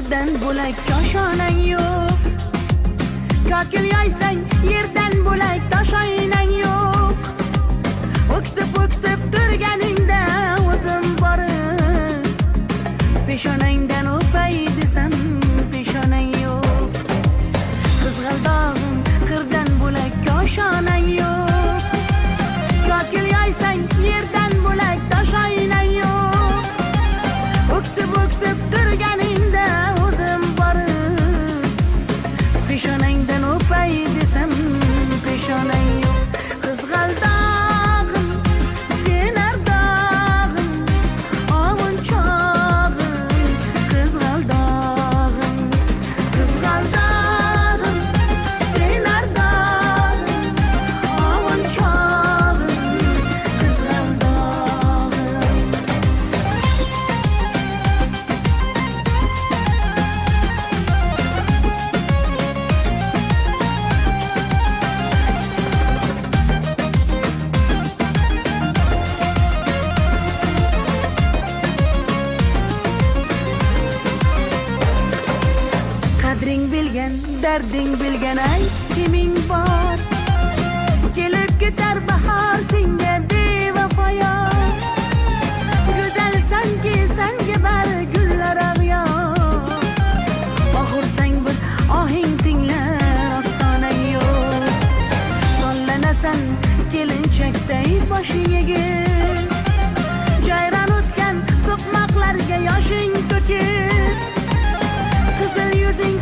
yerdan bo'lak koshonang yo'q. Kokil yoysang yerdan bo'lak toshoynang yo'q. O'ksib turganingda o'zim borib peshonangdan o'pay desam peshonang yo'q. Qizg'aldog'im qirdan bo'lak koshonang yo'q. Kokil yoysang yerdan bo'lak toshoynang yo'q. O'ksib turganingda o'zim borib peshonangdan o'pay desam peshonang yo'q. Qizg'aldog'im sen ardog'im ovunchog'im. Qizg'aldog'im sen ardog'im ovunchog'im. Qizg'aldog'im qadring bilgan, darding bilgan ayt kiming bor. Kelib ketar bahor senga bevafoyor. Go'zalsanki sanga bar gullar ag'yor. Oxursang bir ohing tinglar ostonang yo'q. Sollanasan kelinchakday boshing egib. Jayron o'tgan so'qmoqlarga yoshing to'kib. Qizil yuzing